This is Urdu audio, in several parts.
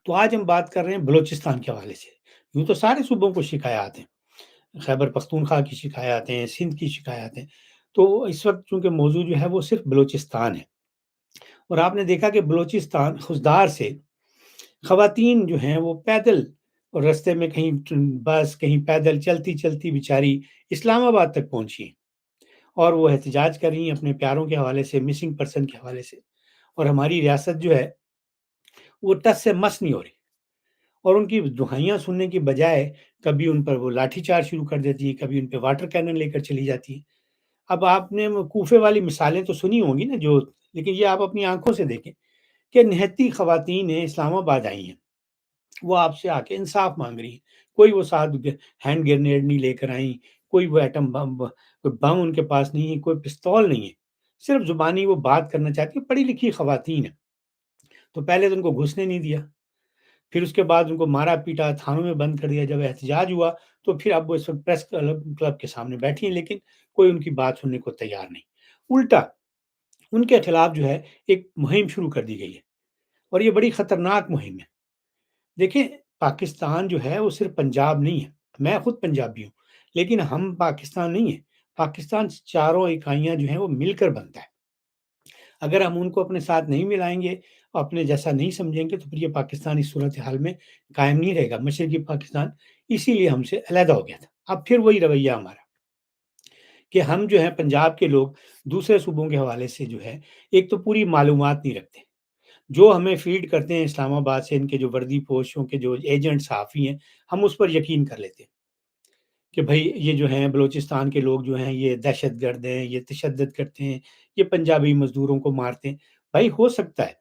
تو آج ہم بات کر رہے ہیں بلوچستان کے حوالے سے۔ یوں تو سارے صوبوں کو شکایات ہیں، خیبر پختونخوا کی شکایات ہیں، سندھ کی شکایات ہیں، تو اس وقت چونکہ موضوع جو ہے وہ صرف بلوچستان ہے۔ اور آپ نے دیکھا کہ بلوچستان خضدار سے خواتین جو ہیں وہ پیدل اور رستے میں کہیں بس کہیں پیدل چلتی چلتی بیچاری اسلام آباد تک پہنچی ہیں، اور وہ احتجاج کر رہی ہیں اپنے پیاروں کے حوالے سے، مسنگ پرسن کے حوالے سے۔ اور ہماری ریاست جو ہے وہ ٹس سے مس نہیں ہو رہی، اور ان کی دہائیاں سننے کی بجائے کبھی ان پر وہ لاٹھی چارج شروع کر دیتی ہے، کبھی ان پہ واٹر کینن لے کر چلی جاتی ہے۔ اب آپ نے وہ کوفے والی مثالیں تو سنی ہوں گی نا، جو لیکن یہ آپ اپنی آنکھوں سے دیکھیں کہ نہتی خواتین ہیں، اسلام آباد آئی ہیں، وہ آپ سے آ کے انصاف مانگ رہی ہیں۔ کوئی وہ ساتھ ہینڈ گرینیڈ نہیں لے کر آئیں، کوئی وہ ایٹم بم کوئی بم ان کے پاس نہیں ہے، کوئی پستول نہیں ہے، صرف زبانی وہ بات کرنا چاہتی ہیں، پڑھی لکھی خواتین ہیں۔ تو پہلے تو ان کو گھسنے نہیں دیا، پھر اس کے بعد ان کو مارا پیٹا، تھانوں میں بند کر دیا۔ جب احتجاج ہوا تو پھر اب وہ اس وقت پریس کلب کے سامنے بیٹھی ہیں، لیکن کوئی ان کی بات سننے کو تیار نہیں۔ الٹا ان کے خلاف جو ہے ایک مہم شروع کر دی گئی ہے، اور یہ بڑی خطرناک مہم ہے۔ دیکھیں، پاکستان جو ہے وہ صرف پنجاب نہیں ہے، میں خود پنجابی ہوں، لیکن ہم پاکستان نہیں ہیں۔ پاکستان چاروں اکائیاں جو ہیں وہ مل کر بنتا ہے۔ اگر ہم ان کو اپنے ساتھ نہیں ملائیں گے، اپنے جیسا نہیں سمجھیں گے، تو پھر یہ پاکستان اس صورتحال میں قائم نہیں رہے گا۔ مشرقی پاکستان اسی لیے ہم سے علیحدہ ہو گیا تھا۔ اب پھر وہی رویہ ہمارا کہ ہم جو ہیں پنجاب کے لوگ دوسرے صوبوں کے حوالے سے جو ہے ایک تو پوری معلومات نہیں رکھتے۔ جو ہمیں فیڈ کرتے ہیں اسلام آباد سے ان کے جو وردی پوشوں کے جو ایجنٹ صحافی ہیں، ہم اس پر یقین کر لیتے ہیں کہ بھائی یہ جو ہیں بلوچستان کے لوگ جو ہیں یہ دہشت گرد ہیں، یہ تشدد کرتے ہیں، یہ پنجابی مزدوروں کو مارتے ہیں۔ بھائی ہو سکتا ہے،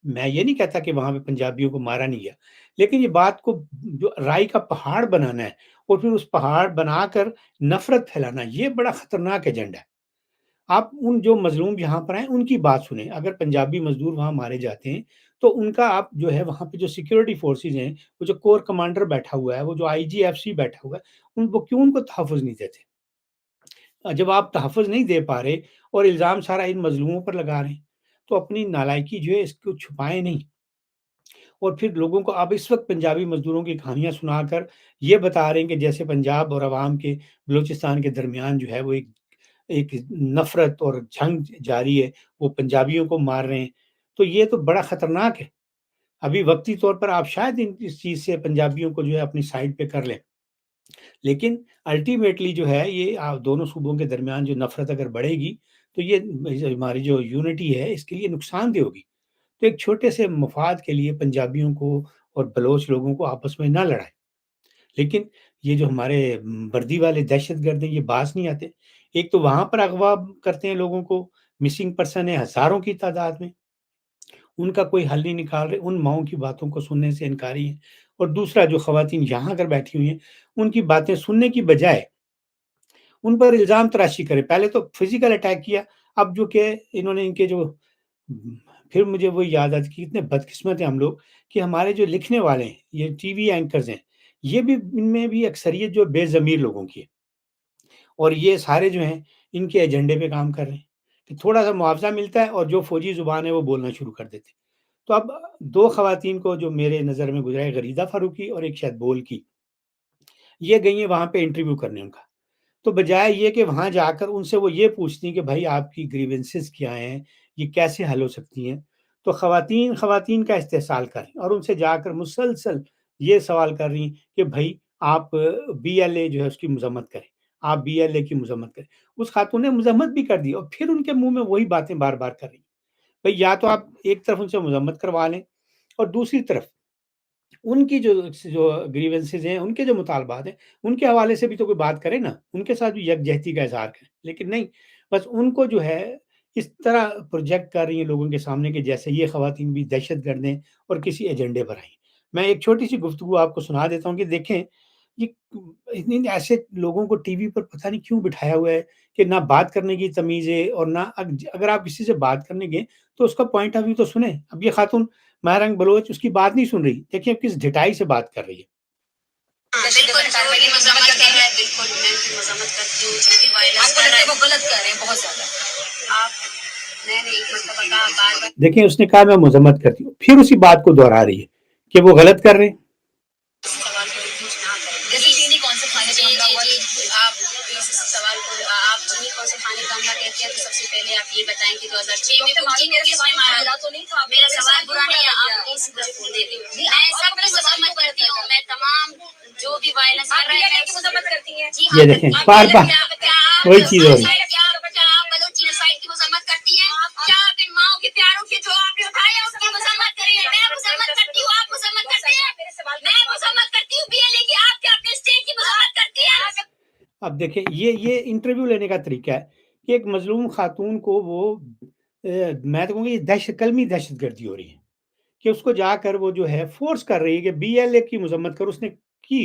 میں یہ نہیں کہتا کہ وہاں پہ پنجابیوں کو مارا نہیں گیا، لیکن یہ بات کو جو رائی کا پہاڑ بنانا ہے اور پھر اس پہاڑ بنا کر نفرت پھیلانا، یہ بڑا خطرناک ایجنڈا ہے۔ آپ ان جو مظلوم یہاں پر ہیں ان کی بات سنیں۔ اگر پنجابی مزدور وہاں مارے جاتے ہیں تو ان کا آپ جو ہے وہاں پہ جو سیکیورٹی فورسز ہیں، وہ جو کور کمانڈر بیٹھا ہوا ہے، وہ جو IGFC بیٹھا ہوا ہے، ان کو کیوں ان کو تحفظ نہیں دیتے؟ جب آپ تحفظ نہیں دے پا رہے اور الزام سارا ان مظلوموں پر لگا رہے ہیں، تو اپنی نالائکی جو ہے اس کو چھپائیں نہیں۔ اور پھر لوگوں کو آپ اس وقت پنجابی مزدوروں کی کہانیاں سنا کر یہ بتا رہے ہیں کہ جیسے پنجاب اور عوام کے بلوچستان کے درمیان جو ہے وہ ایک نفرت اور جنگ جاری ہے، وہ پنجابیوں کو مار رہے ہیں۔ تو یہ تو بڑا خطرناک ہے۔ ابھی وقتی طور پر آپ شاید اس چیز سے پنجابیوں کو جو ہے اپنی سائڈ پہ کر لیں، لیکن الٹیمیٹلی جو ہے یہ دونوں صوبوں کے درمیان جو نفرت اگر بڑھے گی تو یہ ہماری جو یونٹی ہے اس کے لیے نقصان دہ ہوگی۔ تو ایک چھوٹے سے مفاد کے لیے پنجابیوں کو اور بلوچ لوگوں کو آپس میں نہ لڑائیں، لیکن یہ جو ہمارے وردی والے دہشت گرد ہیں یہ باز نہیں آتے۔ ایک تو وہاں پر اغوا کرتے ہیں لوگوں کو، مسنگ پرسن ہے ہزاروں کی تعداد میں، ان کا کوئی حل نہیں نکال رہے، ان ماؤں کی باتوں کو سننے سے انکاری ہیں۔ اور دوسرا جو خواتین یہاں کر بیٹھی ہوئی ہیں ان کی باتیں سننے کی بجائے ان پر الزام تراشی کرے۔ پہلے تو فزیکل اٹیک کیا، اب جو کہ انہوں نے ان کے جو پھر مجھے وہ یاد آتی کہ اتنے بدقسمت ہیں ہم لوگ کہ ہمارے جو لکھنے والے ہیں، یہ ٹی وی اینکرز ہیں، یہ بھی ان میں بھی اکثریت جو بے ضمیر لوگوں کی ہے، اور یہ سارے جو ہیں ان کے ایجنڈے پہ کام کر رہے ہیں کہ تھوڑا سا معاوضہ ملتا ہے اور جو فوجی زبان ہے وہ بولنا شروع کر دیتے ہیں۔ تو اب دو خواتین کو جو میرے نظر میں گزرا ہے، غریدہ فاروقی اور ایک شاید بول کی، یہ گئی ہیں وہاں پہ انٹرویو کرنے ان کا، تو بجائے یہ کہ وہاں جا کر ان سے وہ یہ پوچھتی ہیں کہ بھائی آپ کی گریونسز کیا ہیں، یہ کیسے حل ہو سکتی ہیں، تو خواتین کا استحصال کریں اور ان سے جا کر مسلسل یہ سوال کر رہی ہیں کہ بھائی آپ BLA جو ہے اس کی مذمت کریں، آپ BLA کی مذمت کریں۔ اس خاتون نے مذمت بھی کر دی اور پھر ان کے منہ میں وہی باتیں بار بار کر رہی ہیں۔ بھائی یا تو آپ ایک طرف ان سے مذمت کروا لیں اور دوسری طرف ان کی جو گریونسز ہیں، ان کے جو مطالبات ہیں، ان کے حوالے سے بھی تو کوئی بات کرے نا، ان کے ساتھ بھی یکجہتی کا اظہار کریں، لیکن نہیں، بس ان کو جو ہے اس طرح پروجیکٹ کر رہی ہیں لوگوں کے سامنے کہ جیسے یہ خواتین بھی دہشت گرد ہیں اور کسی ایجنڈے پر آئیں۔ میں ایک چھوٹی سی گفتگو آپ کو سنا دیتا ہوں کہ دیکھیں، یہ ایسے لوگوں کو ٹی وی پر پتہ نہیں کیوں بٹھایا ہوا ہے کہ نہ بات کرنے کی تمیز ہے، اور نہ اگر آپ کسی سے بات کرنے گئے تو اس کا پوائنٹ آف ویو تو سنیں۔ اب یہ خاتون مہرنگ بلوچ اس کی بات نہیں سن رہی، دیکھیں اب کس ڈھٹائی سے بات کر رہی ہے۔ بالکل جو میری مذمت ہے، بالکل میں ان کی مذمت کرتی ہوں، جو بھی وائلنس کر رہے ہیں وہ غلط کر رہے ہیں بہت زیادہ۔ آپ میں نے ایک مرتبہ کہا بار بار، دیکھیں اس نے کہا میں مذمت کرتی ہوں، پھر اسی بات کو دہرا رہی ہے کہ وہ غلط کر رہے ہیں. سوال کو پوچھ نہ کریں. جیسے چینی کون سے کھانے کا حملہ ہوا؟ آپ اس سوال کو آپ چینی کون سے کھانے کا حملہ کہتے ہیں تو سب سے پہلے آپ یہ بتائیں کہ 2006 میں کچھ کس نے مارا تو نہیں تھا. میرا سوال برا نہیں ہے, آپ پلیز رسپون دے دیں. میں سب کی مذمت کرتی ہوں, میں تمام جو بھی وائلنس کر رہے ہیں مذمت کرتی ہیں. یہ دیکھیں بار بار وہی چیز ہو رہی ہے. کیا آپ بلوچی نسائی کی مذمت کرتی ہیں؟ کیا آپ ان ماؤں کے پیاروں کے جو آپ نے اٹھائے ہیں اس کی مذمت کری ہے؟ میں مذمت کرتی ہوں, آپ مذمت کرتے ہیں. میں مذمت کرتی ہوں بی ایل اے کی, آپ کیا اپنے اسٹیٹ کی مذمت کرتی ہیں؟ اب دیکھیں یہ انٹرویو لینے کا طریقہ ہے کہ ایک مظلوم خاتون کو وہ میں تو کہوں گا یہ کلمی دہشت گردی ہو رہی ہے کہ اس کو جا کر وہ جو ہے فورس کر رہی ہے کہ بی ایل اے کی مذمت کر. اس نے کی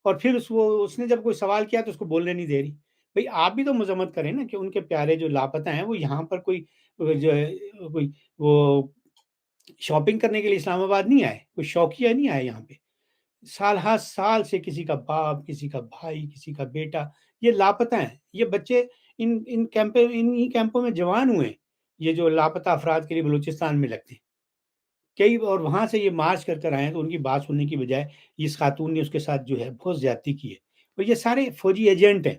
اور پھر اس نے جب کوئی سوال کیا تو اس کو بولنے نہیں دے رہی. بھئی آپ بھی تو مذمت کریں نا کہ ان کے پیارے جو لاپتہ ہیں وہ یہاں پر کوئی جو ہے کوئی وہ شاپنگ کرنے کے لیے اسلام آباد نہیں آئے, کوئی شوقیہ نہیں آئے یہاں پہ. سال ہر سال سے کسی کا باپ, کسی کا بھائی, کسی کا بیٹا یہ لاپتہ ہیں. یہ بچے ان کیمپوں میں جوان ہوئے ہیں, یہ جو لاپتہ افراد کے لیے بلوچستان میں لگتے ہیں کئی, اور وہاں سے یہ مارچ کر آئے ہیں تو ان کی بات سننے کی بجائے اس خاتون نے اس کے ساتھ جو ہے بہت زیادتی کی ہے. اور یہ سارے فوجی ایجنٹ ہیں,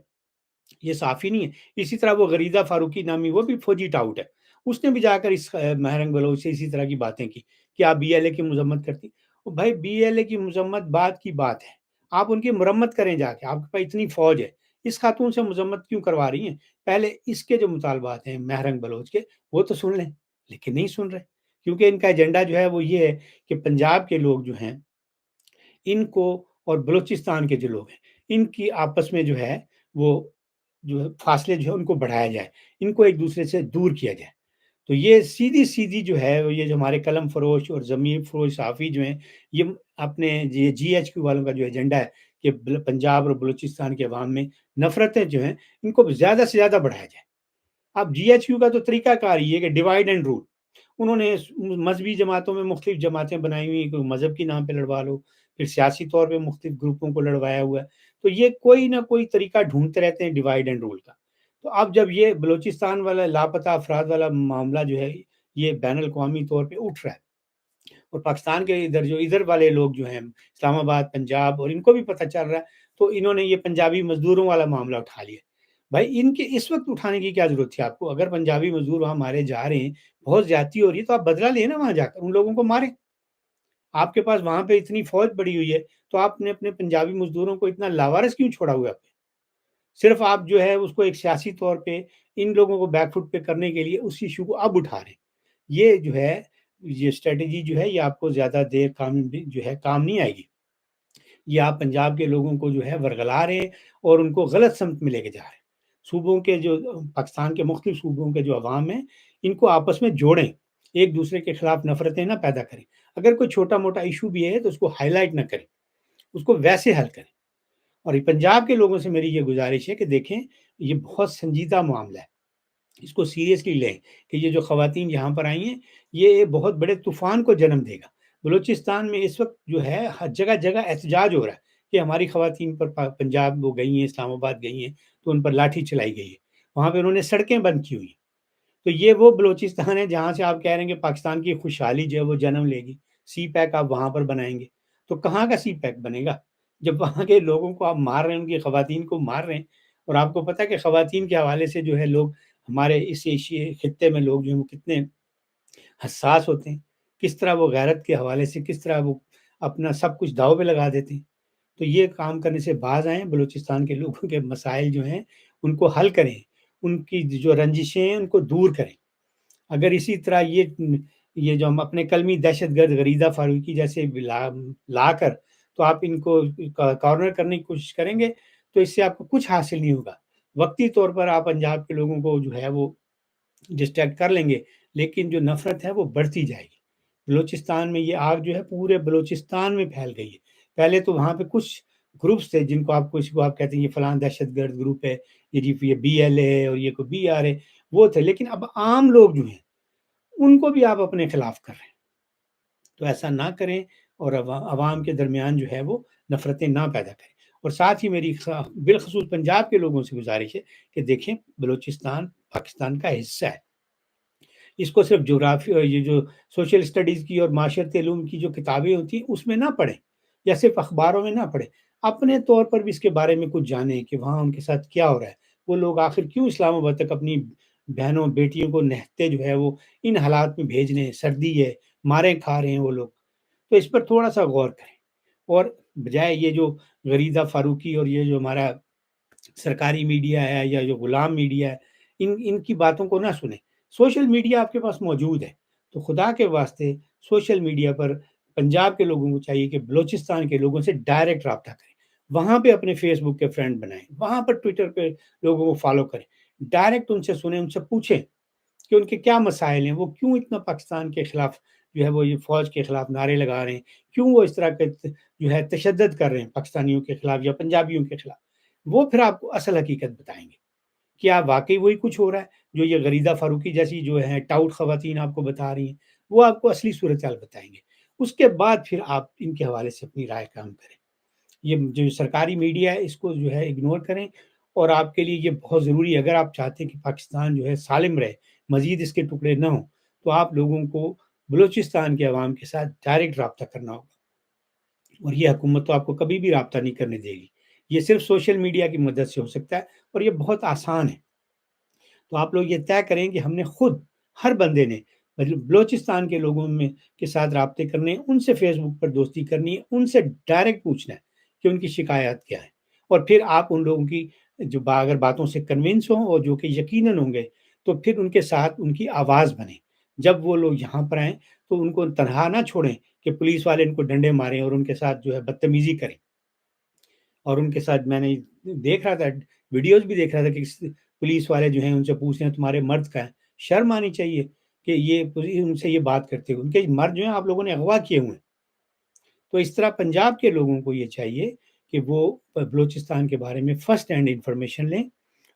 یہ صحافی نہیں ہے. اسی طرح وہ غریدہ فاروقی نامی وہ بھی فوجی ٹاؤٹ ہے, اس نے بھی جا کر اس مہرنگ بلوچ سے اسی طرح کی باتیں کی کہ آپ بی ایل اے کی مذمت کرتی. بھائی بی ایل اے کی مذمت بات کی بات ہے, آپ ان کی مرمت کریں جا کے, آپ کے پاس اتنی فوج ہے, اس خاتون سے مذمت کیوں کروا رہی ہیں؟ پہلے اس کے جو مطالبات ہیں مہرنگ بلوچ کے وہ تو سن لیں, لیکن نہیں سن رہے کیونکہ ان کا ایجنڈا جو ہے وہ یہ ہے کہ پنجاب کے لوگ جو ہیں ان کو اور بلوچستان کے جو لوگ ہیں ان کی آپس میں جو ہے وہ جو ہے فاصلے جو ہے ان کو بڑھایا جائے, ان کو ایک دوسرے سے دور کیا جائے. تو یہ سیدھی جو ہے یہ جو ہمارے قلم فروش اور ضمیر فروش صحافی جو ہیں یہ اپنے جی ایچ کیو والوں کا جو ایجنڈا ہے کہ پنجاب اور بلوچستان کے عوام میں نفرتیں جو ہیں ان کو زیادہ سے زیادہ بڑھایا جائے. اب جی ایچ کیو کا تو طریقہ کار یہ ہے کہ ڈیوائڈ اینڈ رول. انہوں نے مذہبی جماعتوں میں مختلف جماعتیں بنائی ہوئی, کوئی مذہب کے نام پہ لڑوا لو, پھر سیاسی طور پہ مختلف گروپوں کو لڑوایا ہوا ہے. تو یہ کوئی نہ کوئی طریقہ ڈھونڈتے رہتے ہیں ڈیوائڈ اینڈ رول کا. تو اب جب یہ بلوچستان والا لاپتہ افراد والا معاملہ جو ہے یہ بین الاقوامی طور پہ اٹھ رہا ہے اور پاکستان کے ادھر والے لوگ جو ہیں اسلام آباد, پنجاب, اور ان کو بھی پتہ چل رہا ہے تو انہوں نے یہ پنجابی مزدوروں والا معاملہ اٹھا لیا. بھائی ان کے اس وقت اٹھانے کی کیا ضرورت تھی آپ کو؟ اگر پنجابی مزدور وہاں مارے جا رہے ہیں, بہت زیادتی ہو رہی ہے, تو آپ بدلہ لیں نا, وہاں جا کر ان لوگوں کو ماریں. آپ کے پاس وہاں پہ اتنی فوج پڑی ہوئی ہے تو آپ نے اپنے پنجابی مزدوروں کو اتنا لاوارث کیوں چھوڑا ہوا ہے؟ صرف آپ جو ہے اس کو ایک سیاسی طور پہ ان لوگوں کو بیک فٹ پہ کرنے کے لیے اس ایشو کو اب اٹھا رہے ہیں. یہ جو ہے یہ اسٹریٹجی جو ہے یہ آپ کو زیادہ دیر کام نہیں آئے گی. یہ آپ پنجاب کے لوگوں کو جو ہے ورگلا رہے ہیں اور ان کو غلط سمت میں لے کے جا رہے ہیں. صوبوں کے جو پاکستان کے مختلف صوبوں کے جو عوام ہیں ان کو آپس میں جوڑیں, ایک دوسرے کے خلاف نفرتیں نہ پیدا کریں. اگر کوئی چھوٹا موٹا ایشو بھی ہے تو اس کو ہائی لائٹ نہ کریں, اس کو ویسے حل کریں. اور یہ پنجاب کے لوگوں سے میری یہ گزارش ہے کہ دیکھیں یہ بہت سنجیدہ معاملہ ہے, اس کو سیریسلی لیں کہ یہ جو خواتین یہاں پر آئی ہیں یہ بہت بڑے طوفان کو جنم دے گا. بلوچستان میں اس وقت جو ہے ہر جگہ جگہ احتجاج ہو رہا ہے کہ ہماری خواتین پر پنجاب وہ گئی ہیں, اسلام آباد گئی ہیں تو ان پر لاٹھی چلائی گئی ہے, وہاں پہ انہوں نے سڑکیں بند کی ہوئی ہیں. تو یہ وہ بلوچستان ہے جہاں سے آپ کہہ رہے ہیں کہ پاکستان کی خوشحالی جو ہے وہ جنم لے گی, سی پیک آپ وہاں پر بنائیں گے. تو کہاں کا سی پیک بنے گا جب وہاں کے لوگوں کو آپ مار رہے ہیں, ان کی خواتین کو مار رہے ہیں. اور آپ کو پتہ ہے کہ خواتین کے حوالے سے جو ہے لوگ ہمارے اس ایشیا خطے میں لوگ جو ہیں وہ کتنے حساس ہوتے ہیں, کس طرح وہ غیرت کے حوالے سے کس طرح وہ اپنا سب کچھ داؤ پہ لگا دیتے ہیں. تو یہ کام کرنے سے باز آئیں, بلوچستان کے لوگوں کے مسائل جو ہیں ان کو حل کریں, ان کی جو رنجشیں ہیں ان کو دور کریں. اگر اسی طرح یہ جو ہم اپنے کلمی دہشت گرد غریدہ فاروقی جیسے لا کر تو آپ ان کو کارنر کرنے کی کوشش کریں گے تو اس سے آپ کو کچھ حاصل نہیں ہوگا. وقتی طور پر آپ پنجاب کے لوگوں کو جو ہے وہ ڈسٹریکٹ کر لیں گے, لیکن جو نفرت ہے وہ بڑھتی جائے گی. بلوچستان میں یہ آگ جو ہے پورے بلوچستان میں پھیل گئی ہے. پہلے تو وہاں پہ کچھ گروپس تھے جن کو آپ کہتے ہیں یہ فلاں دہشت گرد گروپ ہے, یہ بی ایل اے اور یہ کوئی بی آر اے, وہ تھے. لیکن اب عام لوگ جو ہیں ان کو بھی آپ اپنے خلاف کر رہے ہیں. تو ایسا نہ کریں اور عوام کے درمیان جو ہے وہ نفرتیں نہ پیدا کریں. اور ساتھ ہی میری بالخصوص پنجاب کے لوگوں سے گزارش ہے کہ دیکھیں بلوچستان پاکستان کا حصہ ہے, اس کو صرف جغرافی یہ جو سوشل اسٹڈیز کی اور معاشرتی علوم کی جو کتابیں ہوتی ہیں اس میں نہ پڑھیں، یا صرف اخباروں میں نہ پڑھیں، اپنے طور پر بھی اس کے بارے میں کچھ جانیں کہ وہاں ان کے ساتھ کیا ہو رہا ہے، وہ لوگ آخر کیوں اسلام آباد تک اپنی بہنوں بیٹیوں کو نہتے جو ہے وہ ان حالات میں بھیج رہے ہیں، سردی ہے، ماریں کھا رہے ہیں وہ لوگ، تو اس پر تھوڑا سا غور کریں، اور بجائے یہ جو غریدہ فاروقی اور یہ جو ہمارا سرکاری میڈیا ہے یا جو غلام میڈیا ہے، ان کی باتوں کو نہ سنیں۔ سوشل میڈیا آپ کے پاس موجود ہے، تو خدا کے واسطے سوشل میڈیا پر پنجاب کے لوگوں کو چاہیے کہ بلوچستان کے لوگوں سے ڈائریکٹ رابطہ کریں، وہاں پہ اپنے فیس بک کے فرینڈ بنائیں، وہاں پر ٹویٹر پہ لوگوں کو فالو کریں، ڈائریکٹ ان سے سنیں، ان سے پوچھیں کہ ان کے کیا مسائل ہیں، وہ کیوں اتنا پاکستان کے خلاف جو ہے وہ یہ فوج کے خلاف نعرے لگا رہے ہیں، کیوں وہ اس طرح کے جو ہے تشدد کر رہے ہیں پاکستانیوں کے خلاف یا پنجابیوں کے خلاف، وہ پھر آپ کو اصل حقیقت بتائیں گے۔ کیا واقعی وہی کچھ ہو رہا ہے جو یہ غریدہ فاروقی جیسی جو ہے ٹاؤٹ خواتین آپ کو بتا رہی ہیں، وہ آپ کو اصلی صورتحال بتائیں گے، اس کے بعد پھر آپ ان کے حوالے سے اپنی رائے کام کریں۔ یہ جو سرکاری میڈیا ہے اس کو جو ہے اگنور کریں، اور آپ کے لیے یہ بہت ضروری ہے، اگر آپ چاہتے ہیں کہ پاکستان جو ہے سالم رہے، مزید اس کے ٹکڑے نہ ہوں، تو آپ لوگوں کو بلوچستان کے عوام کے ساتھ ڈائریکٹ رابطہ کرنا ہوگا، اور یہ حکومت تو آپ کو کبھی بھی رابطہ نہیں کرنے دے گی، یہ صرف سوشل میڈیا کی مدد سے ہو سکتا ہے، اور یہ بہت آسان ہے۔ تو آپ لوگ یہ طے کریں کہ ہم نے خود، ہر بندے نے بلوچستان کے لوگوں میں کے ساتھ رابطے کرنے ہیں، ان سے فیس بک پر دوستی کرنی ہے، ان سے ڈائریکٹ پوچھنا ہے کہ ان کی شکایات کیا ہے، اور پھر آپ ان لوگوں کی جو اگر باتوں سے کنونس ہوں اور جو کہ یقیناً ہوں گے، تو پھر ان کے ساتھ ان کی آواز بنیں۔ جب وہ لوگ یہاں پر آئیں تو ان کو تنہا نہ چھوڑیں کہ پولیس والے ان کو ڈنڈے ماریں اور ان کے ساتھ جو ہے بدتمیزی کریں، اور ان کے ساتھ میں نے دیکھ رہا تھا، ویڈیوز بھی دیکھ رہا تھا کہ پولیس والے جو ہیں ان سے پوچھ رہے ہیں تمہارے مرد کا ہے، شرم آنی چاہیے کہ یہ ان سے یہ بات کرتے ہوئے، ان کے مرد جو ہیں آپ لوگوں نے اغوا کیے ہوئے ہیں۔ تو اس طرح پنجاب کے لوگوں کو یہ چاہیے کہ وہ بلوچستان کے بارے میں فرسٹ ہینڈ انفارمیشن لیں،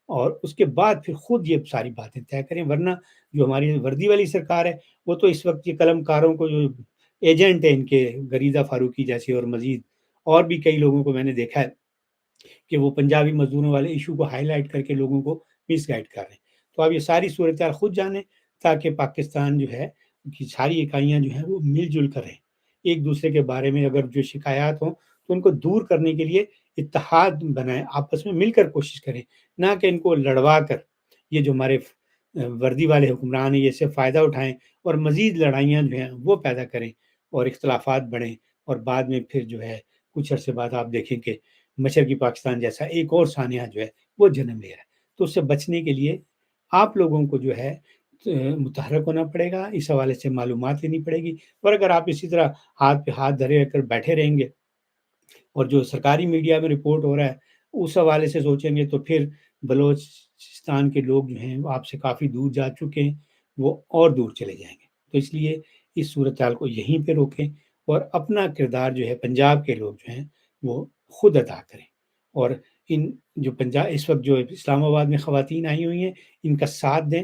اور اس کے بعد پھر خود یہ ساری باتیں طے کریں، ورنہ جو ہماری وردی والی سرکار ہے وہ تو اس وقت یہ قلم کاروں کو جو ایجنٹ ہیں ان کے، غریدہ فاروقی جیسے اور مزید اور بھی کئی لوگوں کو میں نے دیکھا ہے کہ وہ پنجابی مزدوروں والے ایشو کو ہائی لائٹ کر کے لوگوں کو مس گائڈ کر رہے ہیں۔ تو آپ یہ ساری صورتحال خود جانیں، تاکہ پاکستان جو ہے کی ساری اکائیاں جو ہیں وہ مل جل کر رہیں، ایک دوسرے کے بارے میں اگر جو شکایات ہوں تو ان کو دور کرنے کے لیے اتحاد بنائیں، آپس میں مل کر کوشش کریں، نہ کہ ان کو لڑوا کر یہ جو ہمارے وردی والے حکمران ہیں یہ سے فائدہ اٹھائیں اور مزید لڑائیاں جو ہیں وہ پیدا کریں اور اختلافات بڑھیں، اور بعد میں پھر جو ہے کچھ عرصے بعد آپ دیکھیں کہ مشرقی پاکستان جیسا ایک اور سانحہ جو ہے وہ جنم لے رہا ہے۔ تو اس سے بچنے کے لیے آپ لوگوں کو جو ہے متحرک ہونا پڑے گا، اس حوالے سے معلومات لینی پڑے گی، اور اگر آپ اسی طرح ہاتھ پہ ہاتھ دھرے رکھ کر بیٹھے رہیں گے اور جو سرکاری میڈیا میں رپورٹ ہو رہا ہے اس حوالے سے سوچیں گے، تو پھر بلوچستان کے لوگ جو ہیں وہ آپ سے کافی دور جا چکے ہیں، وہ اور دور چلے جائیں گے۔ تو اس لیے اس صورتحال کو یہیں پہ روکیں، اور اپنا کردار جو ہے پنجاب کے لوگ جو ہیں وہ خود ادا کریں، اور ان جو پنجاب اس وقت جو اسلام آباد میں خواتین آئی ہوئی ہیں ان کا ساتھ دیں،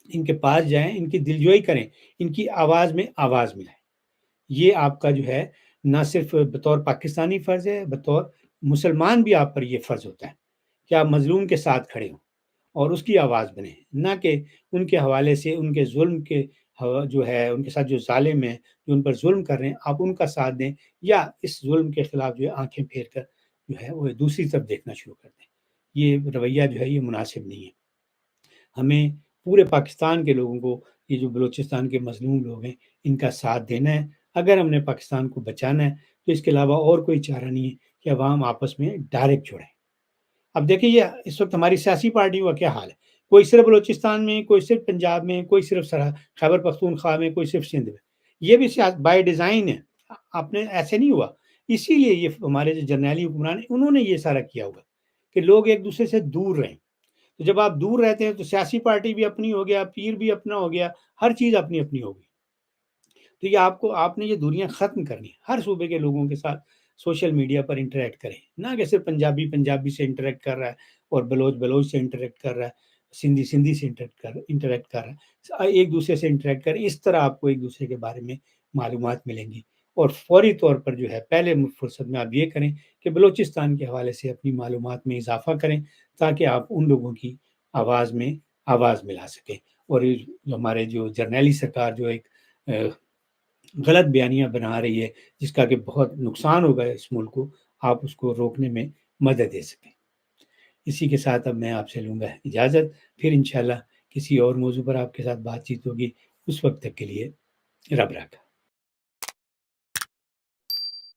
ان کے پاس جائیں، ان کی دلجوئی کریں، ان کی آواز میں آواز ملائیں۔ یہ آپ کا جو ہے نہ صرف بطور پاکستانی فرض ہے، بطور مسلمان بھی آپ پر یہ فرض ہوتا ہے کہ آپ مظلوم کے ساتھ کھڑے ہوں اور اس کی آواز بنیں، نہ کہ ان کے حوالے سے ان کے ظلم کے جو ہے ان کے ساتھ جو ظالم ہیں جو ان پر ظلم کر رہے ہیں آپ ان کا ساتھ دیں، یا اس ظلم کے خلاف جو ہے آنکھیں پھیر کر جو ہے وہ دوسری طرف دیکھنا شروع کر دیں۔ یہ رویہ جو ہے یہ مناسب نہیں ہے۔ ہمیں پورے پاکستان کے لوگوں کو، یہ جو بلوچستان کے مظلوم لوگ ہیں ان کا ساتھ دینا ہے، اگر ہم نے پاکستان کو بچانا ہے تو اس کے علاوہ اور کوئی چارہ نہیں ہے کہ عوام آپس میں ڈائریکٹ جڑیں۔ اب دیکھیں یہ اس وقت ہماری سیاسی پارٹیوں کا کیا حال ہے، کوئی صرف بلوچستان میں، کوئی صرف پنجاب میں، کوئی صرف خیبر پختونخوا میں، کوئی صرف سندھ میں، یہ بھی بائی ڈیزائن ہے، آپ نے ایسے نہیں ہوا، اسی لیے یہ ہمارے جو جرنیلی حکمران ہیں انہوں نے یہ سارا کیا ہوگا کہ لوگ ایک دوسرے سے دور رہیں۔ تو جب آپ دور رہتے ہیں تو سیاسی پارٹی بھی اپنی ہو گیا، پیر بھی اپنا ہو گیا، ہر چیز اپنی اپنی ہوگی۔ تو یہ آپ نے یہ دوریاں ختم کرنی ہے، ہر صوبے کے لوگوں کے ساتھ سوشل میڈیا پر انٹریکٹ کریں، نہ کہ صرف پنجابی سے انٹریکٹ کر رہا ہے اور بلوچ سے انٹریکٹ کر رہا ہے، سندھی سے انٹریکٹ کر رہا ہے، ایک دوسرے سے انٹریکٹ کریں، اس طرح آپ کو ایک دوسرے کے بارے میں معلومات ملیں گی، اور فوری طور پر جو ہے پہلے فرصت میں آپ یہ کریں کہ بلوچستان کے حوالے سے اپنی معلومات میں اضافہ کریں، تاکہ آپ ان لوگوں کی آواز میں آواز ملا سکیں، اور یہ جو ہمارے جو جرنیلی سرکار جو ایک غلط بیانیاں بنا رہی ہے جس کا کہ بہت نقصان ہوگا اس ملک کو، آپ اس کو روکنے میں مدد دے سکیں۔ اسی کے ساتھ اب میں آپ سے لوں گا اجازت، پھر انشاءاللہ کسی اور موضوع پر آپ کے ساتھ بات چیت ہوگی۔ اس وقت تک کے لیے رب رکھا۔